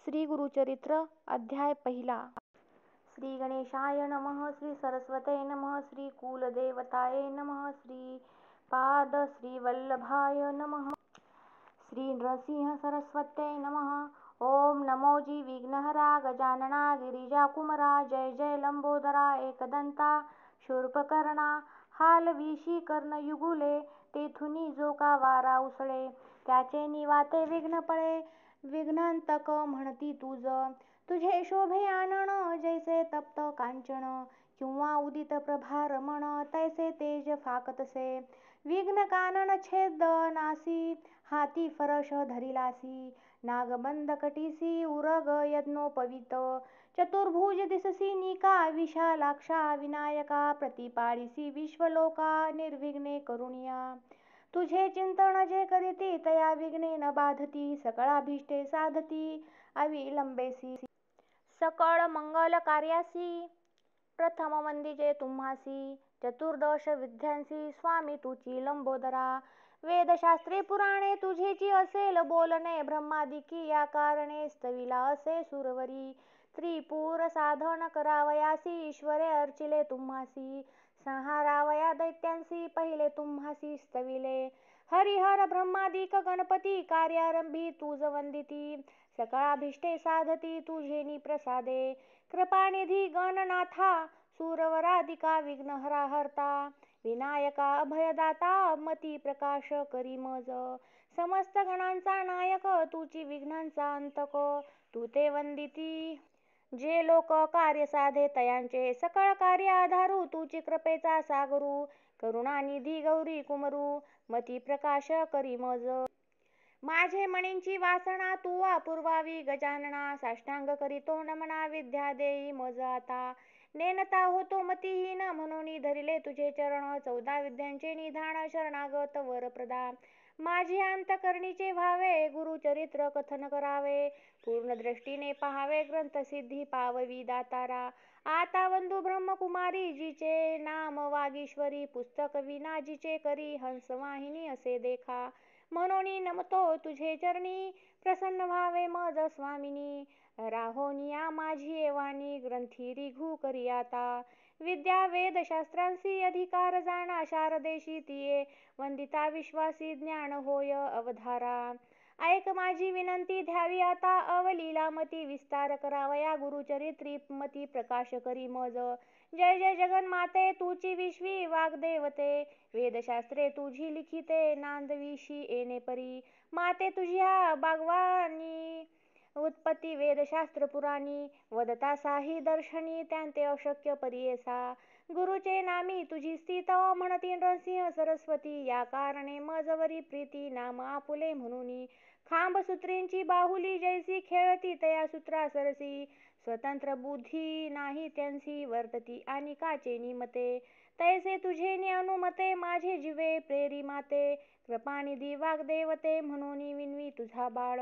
श्री गुरुचरित्र अध्याय पहिला. श्री गणेशाय नमः. श्री सरस्वते नमः. श्री कुलदेवताये नमः. श्री पाद श्री वल्लभाय नमः. श्री नृसिंह सरस्वते नमः. ओम नमो जी विघ्नहरा गजानना गिरिजाकुमरा. जय जय लंबोदरा एकदंता शूर्पकर्णा. हालविशी कर्णयुगुले तेथुनी जो का वारा उसळे. त्याचे निवाते विघ्न पळे विघ्नांतक म्हणती तुझ. तुझे शोभे आनन जैसे तप्त कांचन किंवा उदित प्रभा रमण तैसे तेज फाकतसे. विघ्न कानन छेद नासी हाती फरश धरिलासी. नागबंध कटीसी उरग यज्ञोपवीत. चतुर्भुज दिससी निका विशालाक्षा विनायका. प्रतिपाडिसी विश्वलोका निर्विघ्ने करुणिया. तुझे चिंतन जे करीती तया विघ्ने न बाधती. सकळाभीष्टे साधती अविलंबेसी. सकळ मंगल कार्यासी प्रथम वंदिजे तुम्हासी. चतुर्दश विद्यांसी स्वामी तुची लंबोदरा. वेदशास्त्रे पुराणे तुझेची असेल बोलणे. ब्रह्मादिकी या कारणे स्तविला असे सुरवरी. त्रिपुर साधन करावयासी ईश्वरे अर्चिले तुम्हासी. संहारावया दैत्यांसी पहिले तुम्हासी स्तविले. हरिहर ब्रह्मादिक गणपती कार्यारंभी तुज वंदिती. सकळाभीष्टे साधती तुझेनी प्रसादे. कृपानिधी गणनाथा सुरवरादिका विघ्नहरा हरता. विनायका अभयदाता मती प्रकाश करी मज. समस्त गणांचा नायक तुची विघ्नांचा अंतक. तू ते वंदिती जे लोक कार्य साधे तयांचे. सकळ कार्य आधारू तुची कृपेचा सागरू. करुणानिधी गौरी कुमरू मती प्रकाश करी मज. माझे मणींची वासना तू अपूर्वावी गजानना. साष्टांग करीतो नमना विद्या देई मज आता. नेनता होतो मतिहीन म्हणून धरिले तुझे चरण. 14 विद्यांचे निधान शरणागत वरप्रदा. माझी अंतकरणीचे व्हावे गुरुचरित्र कथन करावे. पूर्ण दृष्टीने पहावे ग्रंथसिद्धी पाववी दातारा. आता वंदू ब्रह्मकुमारी जिचे नाम वागीश्वरी. पुस्तक विना जिचे करी हंसवाहिनी असे देखा. म्हणून नमतो तुझे चरणी प्रसन्न व्हावे मज स्वामिनी. राहोनिया माझी येवानी ग्रंथी रिघू करी आता. विद्या वेद शास्त्रांसी अधिकार जाणा शारदेशी तिये. वंदिता विश्वासी ज्ञान होय अवधारा. ऐक माझी विनंती द्यावी आता अवलीलामती. विस्तार करावया गुरुचरित्री मती प्रकाश करी मज. जय जय जगन्माते तुची विश्वी वाग्देवते. वेदशास्त्रे तुझी लिखिते नांदविशी येणे परी. माते तुझ्या बागवानी उत्पत्ती वेदशास्त्र पुराणी. वदता साही दर्शनी त्यांते अशक्य परियेसा. गुरुचे नामी तुझी स्थित म्हणती नृसिंह सरस्वती. या कारणे मजवरी प्रीती नाम आपुले म्हणून. खांब सूत्रींची बाहुली जैसी खेळती तया सूत्रा सरसी. स्वतंत्र बुद्धी नाही त्यांसी वर्तती आणि काचे निमते. तैसे तुझे अनुमते माझे जीवे प्रेरी माते. कृपानिधी वाग्देवते म्हणून विनवी तुझा बाळ.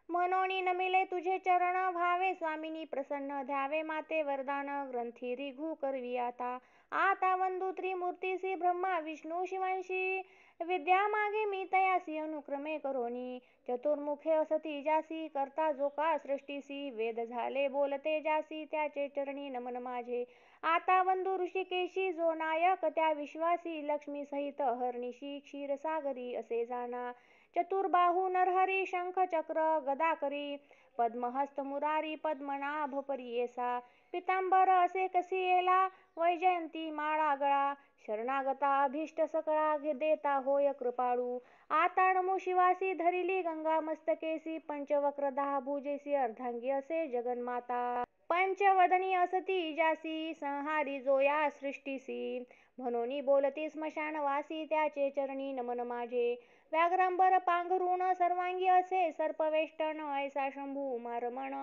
म्हणून नमिले तुझे चरण व्हावे स्वामिनी प्रसन्न. द्यावे माते वरदान ग्रंथी रिघू करवी आता. आता वंदू त्रिमूर्तीसी ब्रह्मा विष्णू शिवांशी. विद्या मागे मी तयासी अनुक्रमे करोनी. चतुर्मुखे असती जासी करता जो का सृष्टीसी. वेद झाले बोलते जासी त्याचे चरणी नमन माझे. आता वंदू ऋषिकेशी जो नायक त्या विश्वासी. लक्ष्मी सहित हरनिशी क्षीरसागरी असे जाणा. चतुर्बाहू नरहरी शंख चक्र गदा करी. पद्महस्त मुरारी पद्मनाभ परियेसा. पितांबर असे कसी येला वैजयंती माळा गळा. शरणागता अभीष्ट सकळा देता होय कृपाळू. आता नमो शिवासी धरिली गंगा मस्तकेसी. पंचवक्र 10 भुजेसी अर्धांगी असे जगन्माता. पंचवदनी असती जासी संहारी जो या सृष्टीसी. म्हणून बोलती स्मशानवासी त्याचे चरणी नमन माझे. व्याघ्रांबर पांघरून सर्वांगी असे सर्पवेष्टन. ऐसा शंभू उमारमण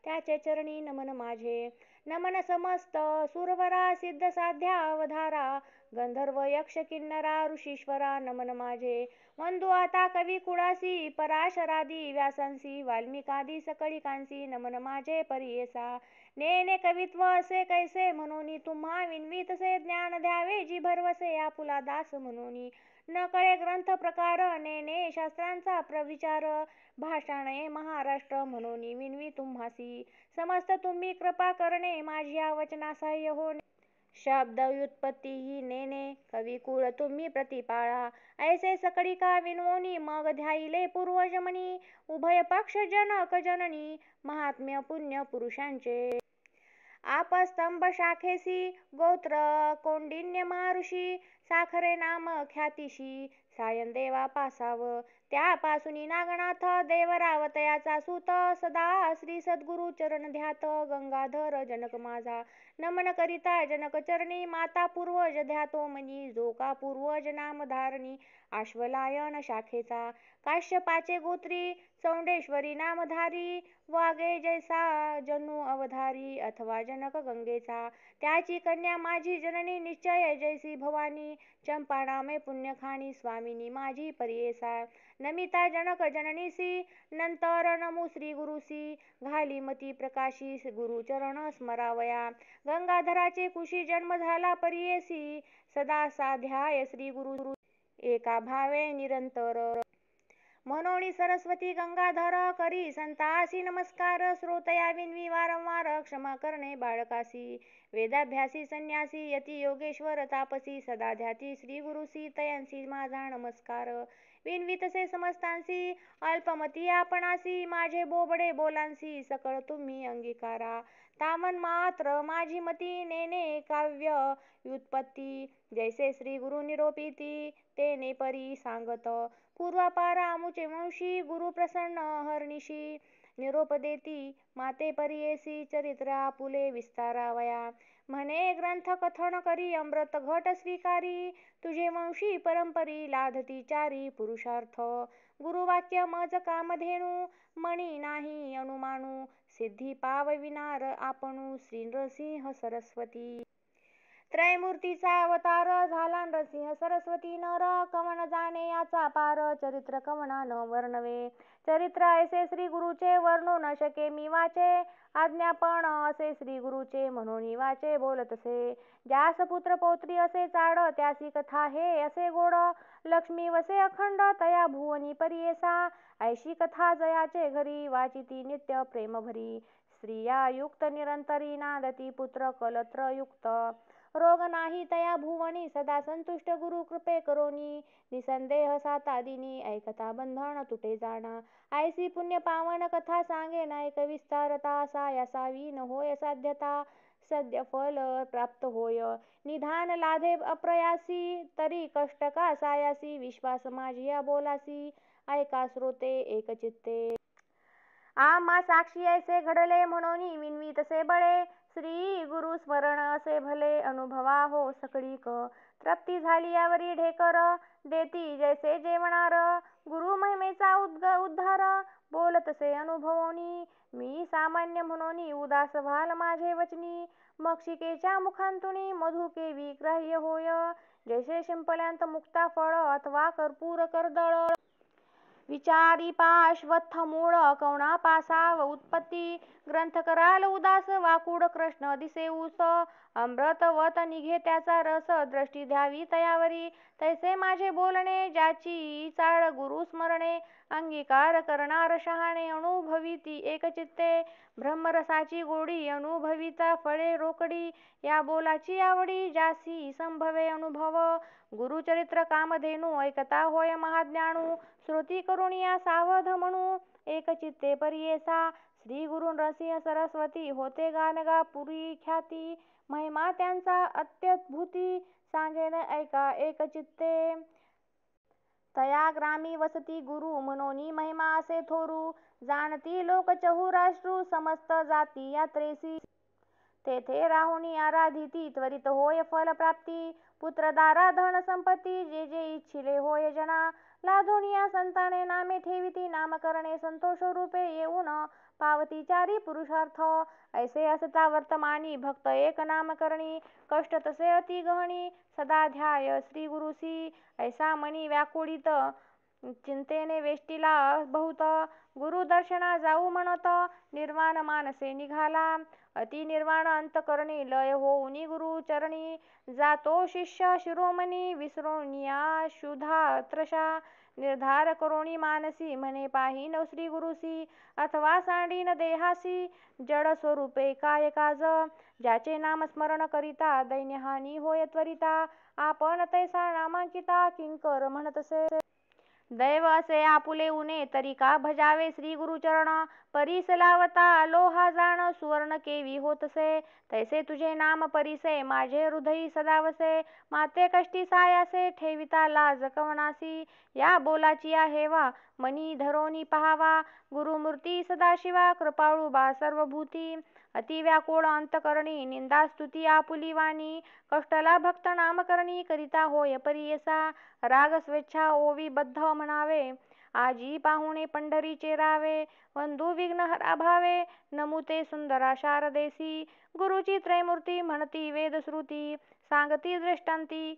त्याचे चरणी नमन माझे. नमन समस्त सुरवरा सिद्ध साध्या अवधारा. गंधर्व यक्ष किन्नरा ऋषीश्वरा नमन माझे. वंदू आता कवी कुळासी पराशरादी व्यासांसी. वाल्मिकादी सकळिकांसी नमन माझे परियेसा. नेने कवित्व असे कैसे म्हणून तुम्हा विनवी तसे. ज्ञान द्यावे जी भरवसे आपुला दास म्हणून. न कळे ग्रंथ प्रकार नेने शास्त्रांचा प्रविचार भाषाणे महाराष्ट्र म्हणून विनवी तुम्हासी समस्त तुम्ही कृपा करणे माझ्या वचनासह्य होणे शब्द व्युत्पत्ती ही नेने कविकुळ तुम्ही प्रतिपाळा ऐसे सकळी का विनवोनी मग ध्याईले पूर्वजमनी उभय पक्ष जनक जननी महात्म्य पुण्य पुरुषांचे आपस्तंभ शाखेसी गोत्र कौंडिन्य महर्षी साखरे नाम ख्यातीशी सायनदेवा पासाव त्यापासून नागनाथ देवरावतयाचा सूत सदा श्री सद्गुरु चरण ध्यात गंगाधर जनक माझा नमन करिता जनक चरणी माता पूर्वज ध्यातो मनी जो का पूर्वज नामधारणी आश्वलायन शाखेचा काश्यपाचे गोत्री चौंडेश्वरी नामधारी वागे जैसा जनु अवधारी अथवा जनक गंगेचा त्याची कन्या माझी जननी निश्चय जैसी भवानी चंपा नामे पुण्यखानी स्वामिनी माझी परियेसा नमिता जनक जननीसी नंतर नमू श्री गुरुसी घाली मती प्रकाशी गुरु चरण स्मरावया गंगाधराचे कुशी जन्म झाला परियेसी सदा साध्याय श्री गुरु एका भावे निरंतर म्हणोनी सरस्वती गंगाधर करी संतासी नमस्कार श्रोतया विनवी वारंवार क्षमा करणे बाळकासी वेदाभ्यासी संन्यासी यती योगेश्वर तापसी सदा ध्याती श्री गुरुसी तयांसी माझा नमस्कार विनवी तसे समस्तांसी अल्पमती आपणासी माझे बोबडे बोलांसी सकळ तुम्ही अंगीकारा तामन मात्र माझी मती नेने काव्य व्युत्पत्ती जैसे श्री गुरु निरोपिती तेने परी सांगत पूर्वापार आमुचे वंशी गुरु प्रसन्न हरनिशी निरोप देती माते परियेसी चरित्र आपुले विस्तारावया म्हणे ग्रंथ कथन करी अमृत घट स्वीकारी तुझे वंशी परंपरी लाधती चारी पुरुषार्थ गुरुवाक्य मज कामधेनु मणी नाही अनुमानू सिद्धी पावविनार आपणू श्री नृसिंह सरस्वती त्रयमूर्तीचा अवतार झाला नरसिंह सरस्वती नर कवन जाणे याचा पार चरित्र कवना न वर्णवे चरित्र ऐसे श्री गुरुचे वर्णू न शके मी वाचे आज्ञापण असे श्री गुरुचे म्हणून वाचे बोलतसे ज्यास पुत्र पौत्री असे चाड त्यासी कथा हे असे गोड लक्ष्मी वसे अखंड तया भुवनी परियेसा ऐशी कथा जयाचे घरी वाचिती नित्य प्रेम भरी स्त्रिया युक्त निरंतरी नादती पुत्र कलत्र युक्त रोग नाही तया भुवनी सदा संतुष्ट गुरु कृपे करोनी निसंदेह सातादिनी ऐकता बंधन तुटे जाणा ऐसी पुण्य पावन कथा सांगे नायक विस्तारता सायासावी न होय साध्यता सद्य फल प्राप्त होय निधान लाधे अप्रयासी तरी कष्ट का सायासी विश्वास माझिया बोलासी ऐका श्रोते एकचित्ते आम्हा साक्षी ऐसे घडले म्हणून विनवी तसे बळे श्री गुरु स्मरण असे भले अनुभवा हो सकळीक तृप्ती झाली यावरी ढेकर देती जैसे जेवणार गुरु महिमेचा उद्धार बोलतसे अनुभवोनी मी सामान्य म्हणून उदास व्हाल माझे वचनी मक्षिकेच्या मुखांतुनी मधुके विग्राह्य होय जैसे शिंपल्यांत मुक्ता फळ अथवा कर्पूर कर्दळ विचारी पाश्वत्थ मूळ कवना पासाव उत्पत्ती ग्रंथ कराल उदास वाकुड कृष्ण दिसे ऊस अमृतवत निघे त्याचा रस दृष्टी द्यावी तयावरी तैसे माझे बोलणे ज्याची चाळ गुरु स्मरणे अंगीकार करणार शहाणे अनुभविती एकचित्ते ब्रह्मरसाची गोडी अनुभविता फळे रोकडी या बोलाची आवडी जासी संभवे अनुभव गुरुचरित्र कामधेनु ऐकता होय महाज्ञानू श्रुती करून या सावध म्हणू एकचित्ते परियेसा श्री गुरु नरसिंह सरस्वती होते गानगा पुरी ख्याती महिमा त्यांचा अत्यद्भुती सांगेन ऐका एकचित्ते तया ग्रामी वसती गुरु मनोनी महिमा असे थोरू जाणती लोक चहुराष्ट्रू समस्त जाती यात्रेसी तेथे राहुनी आराधिती त्वरित होय फल प्राप्ती पुत्रदारा धन संपत्ती जे जे इच्छिले होय जना लाधोनिया संताने नामे ठेविती नामकरणे संतोष रूपे येऊन पावती चारी पुरुषार्थ ऐसे असता वर्तमानी भक्त एक नामकरणी कष्ट तसे अति गहनी सदा ध्याय श्री गुरुसी ऐसा मनी व्याकुळित चिंतेने वेष्टीला बहुत, गुरुदर्शना जाऊ म्हणत निर्वाण मानसे निघाला. अति निर्वाण अंतकरणी लय होऊनी गुरु चरणी, जातो शिष्य शिरोमणी विसरोनिया शुद्धा त्रशा. निर्धार करोनी मानसी म्हणे पाहिन श्री गुरुसी, अथवा सांडीन देहासी जड स्वरूपे काय काज. ज्याचे नाम स्मरण करिता दैन्यहानी होय त्वरिता, आपण तैसा नामांकिता किंकर म्हणतसे. दैव असे आपुले उने तरी का भजावे श्री गुरुचरण, परीस लावता लोहा जाण सुवर्ण केवी होतसे. तैसे तुझे नाम परीसे माझे हृदयी सदावसे, माते कष्टी सायासे ठेविता लाज कवनासी. या बोलाची आहे वा मनी धरोनी पहावा, गुरुमूर्ती सदाशिवा कृपाळू बा सर्वभूती. अति व्याकुळ अंतकरणी निंदा स्तुती आपुली वाणी, कष्टला भक्त नामकरणी करिता होय परियेसा. राग स्वेच्छा ओवी बद्ध म्हणावे, आजी पाहुणे पंढरीचे रावे. वंधू विघ्न हरा भावे नमुते सुंदरा शारदेसी, गुरुची त्रैमूर्ती म्हणती वेदश्रुती सांगती दृष्टांती.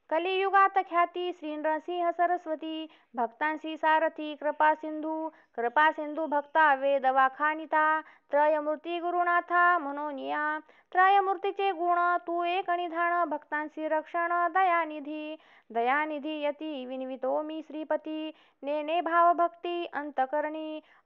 कलियुगात ख्याती श्री नरसिंह सरस्वती, भक्तांसी सारथी कृपा सिंधू भक्ता वेद वाखानिता. त्रयमूर्ती गुरुनाथा म्हणोनिया, त्रयमूर्तीचे गुण तू एक निधान. भक्तांसी रक्षण दयानिधी यती विनवितो मी श्रीपती. नेने भाव भक्ती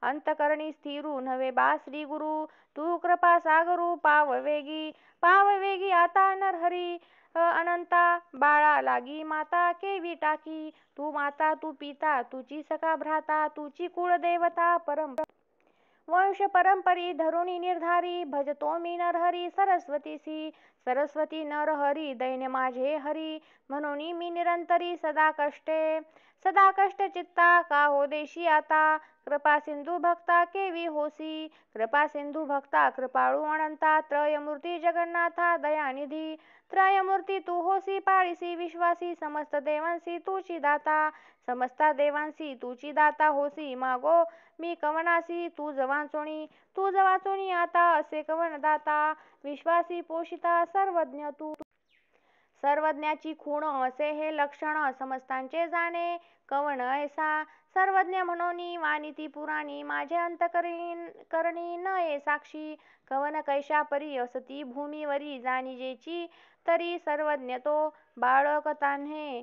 अंतकरणी स्थिरू नव्हे बा श्री गुरु. तू कृपा सागरू पाववेगी आता नरहरी. अनंता बाळा लागी माता केवी टाकी, तू माता तू पिता तुची सखा भ्राता. तुची कुळदेवता वंश परंपरी धरुणी निर्धारी, भजतो मी नरहरी सरस्वतीसी. सरस्वती नरहरी दैन्य माझे हरी, म्हणून मी निरंतरी सदा कष्ट चित्ता का हो देशी आता. कृपा सिंधू भक्ता केवी होसी, कृपा सिंधू भक्ता कृपाळू अनंता. त्रयमूर्ती जगन्नाथा दयानिधी, त्रयमूर्ती तू होसी पाळीसी विश्वासी. समस्त देवांसी तुची दाता होसी. मागो मी कवनासी तुझ वाचोनी आता. असे कवन दाता विश्वासी पोषिता सर्वज्ञ तू. सर्वज्ञाची खूण असे हे लक्षण, समस्तांचे जाणे कवन ऐसा. सर्वज्ञ म्हणोनी वानिती पुराणी, माझे अंतकरणी न ये साक्षी. कवन कैशा परी असती भूमीवरी, जाणीजेची तरी सर्वज्ञ तो. बाळक तान्हे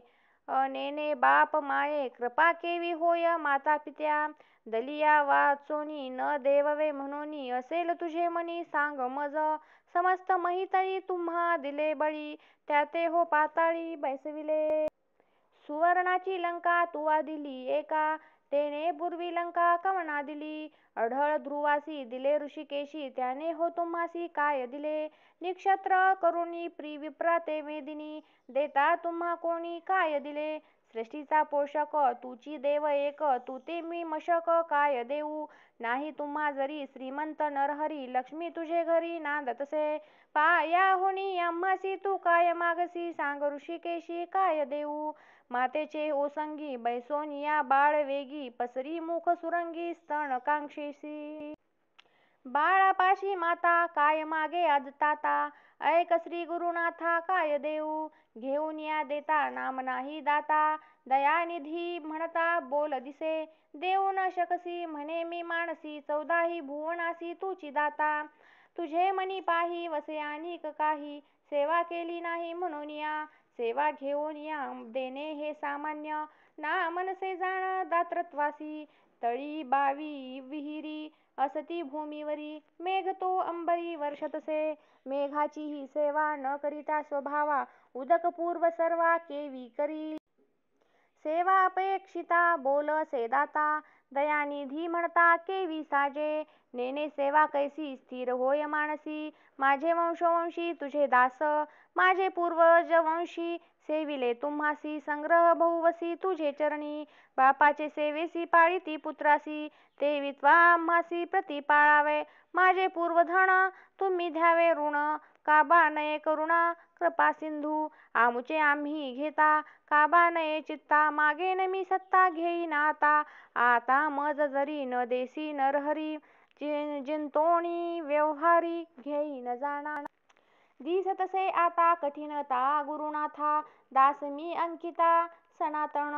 नेने बाप माये, कृपा केवी होय माता पित्या. दलिया वाचोनी न देववे म्हणोनी, असेल तुझे मनी सांग मज. समस्त महितळी तुम्हा दिले बळी, त्याते हो पाताळी बैसविले. सुवर्णाची लंका तुवा दिली एका, तेने पूर्वी लंका कवना दिली. अढळ ध्रुवासी दिले ऋषिकेशी, त्याने हो तुम्हासी काय दिले. निक्षत्र करुणी विप्रा ते मेदिनी, देता तुम्हा कोणी काय दिले. सृष्टीचा पोषक तुची देव एक, तू ते मी मशक काय देऊ. नाही तुम्हा जरी श्रीमंत नरहरी, लक्ष्मी तुझे घरी नांदतसे. पाया होणी आम्हासी तू काय मागसी, सांग ऋषिकेशी काय देऊ. मातेचे ओसंगी बैसोनिया बाळ वेगी, पसरी मुख सुरंगी स्तन कांक्षीसी. बाळापाशी माता काय मागे आजताता, ऐक श्री गुरुनाथा काय देऊ. घेऊन या देता नाम नाही दाता, दयानिधी म्हणता बोल दिसे. देऊ न शकसी म्हणे मी मानसी, 14ही भुवनासी तुची दाता. तुझे मनी पाही वसे अनिक काही, सेवा केली नाही म्हणून या. सेवा घेऊन या देणे हे सामान्य, ना मनसे जाण दातृत्वासी. तळी बावी विहिरी असती भूमीवरी, मेघ तो अंबरी वर्षतसे. मेघाची ही सेवा न करिता स्वभावा, उदक पूर्व सर्वा केवी करी. सेवा अपेक्षिता बोल से दाता, दयानिधी म्हणता केवी साजे. नेने सेवा कैसी स्थिर होय मानसी, माझे वंशोवंशी तुझे दास. माझे पूर्वज वंशी सेविले तुम्हासी, संग्रह बहुवसी तुझे चरणी. बापाचे सेवेसी पाळीती पुत्रासी, ते वित्वा आम्हासी प्रति पाळावे. माझे पूर्वधन तुम्ही द्यावे ऋण, काबा नये करुणा कृपा सिंधू. आमुचे आम्ही घेता काबा नये चित्ता, मागे न मी सत्ता घेईन आता. आता मज जरी न देसी नरहरी, जिंतोणी व्यवहारी घेईन जाणा. दिसतसे आता कठीणता गुरुनाथा, दास मी अंकिता सनातन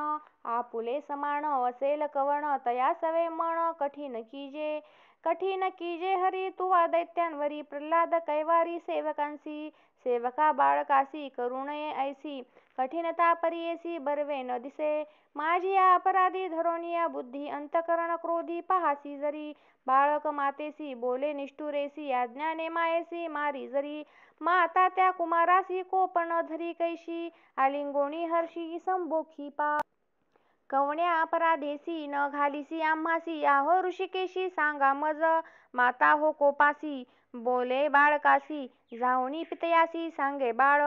आपुले समान असेल कवण तया सवे मन कठीण कीजे हरी तुवा दैत्यांवरी प्रल्हाद कैवारी सेवकांसी सेवका बाळकासी करुणये ऐसी कठीणता परियेसी बरवे न दिसे माझी या अपराधी धरोनिया बुद्धी अंतकरण क्रोधी पहासी जरी बाळक मातेसी बोले निष्ठुरेसी अज्ञाने मायेसी मारी जरी माता त्या कुमारासी कोपण धरी कैशी आलिंगोणी हर्षी संबोखी पा कवण्या अपराधेसी न घालिसी आम्हासी आहो ऋषिकेशी सांगा मज माता हो कोपासी बोले बाळकासी जाऊनी पितयासी सांगे बाळ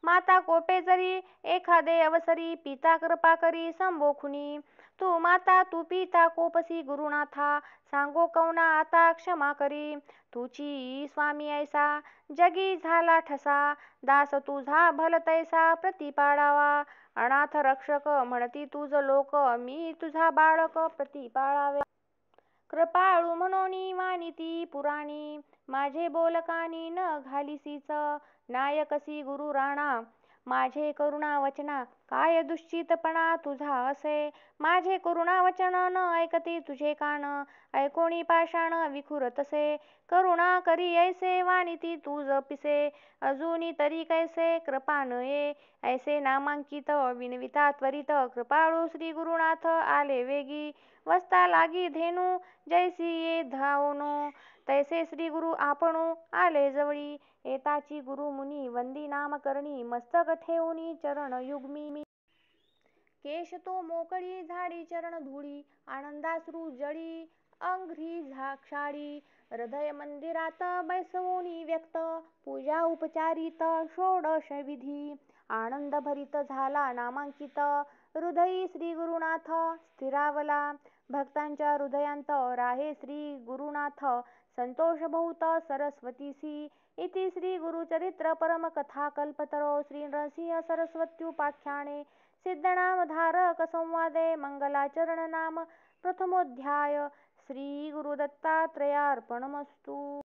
माता कोपे जरी एखादे अवसरी पिता कृपा करी संबोखुनी तू माता तू पिता कोपसी गुरुनाथा सांगो कवना आता क्षमा करी तुची स्वामी ऐसा जगी झाला ठसा दास तुझा भलतैसा प्रतिपाळावा अनाथ रक्षक म्हणती तुझ लोक मी तुझा बाळक प्रतिपाळावे कृपाळू म्हणोनी वानिती पुराणी माझे बोलकानी न घालिसीच नायकसी गुरु राणा माझे करुणा वचना काय दुश्चितपणा तुझा असे माझे करुणा वचन न ऐकती तुझे कान ऐकोणी पाषाण विखुरतसे करुणा करी ऐसे वानिती तू जपिसे अजूनी तरी कैसे कृपा न ये ऐसे नामांकित विनविता त्वरित कृपाळू श्री गुरुनाथ आले वेगी वस्ता लागी धेनू जैसी ये धावनो तैसे श्री गुरु आपणू आले जवळी एताची गुरु मुनी वंदी नामकरणी मस्तक ठेवूनी चरण युग्मी केश तो मोकळी झाडी चरण धुळी आनंदाश्रू जळी अंघ्री झाक्षाळी हृदय मंदिरात बैसवोनी व्यक्त पूजा उपचारित षोडश विधी आनंद भरित झाला नामांकित हृदयी श्री गुरुनाथ स्थिरावला भक्तांच्या हृदयांत राहे श्री गुरुनाथ संतोष बहुत सरस्वतीसी इति श्री गुरुचरित्र परम कथा कल्पतरो श्री नरसिंह सरस्वत्युपाख्याने सिद्धनामधारक संवादे मंगलाचरण नाम प्रथमोध्याय श्री गुरुदत्तात्रेयार्पणमस्तु।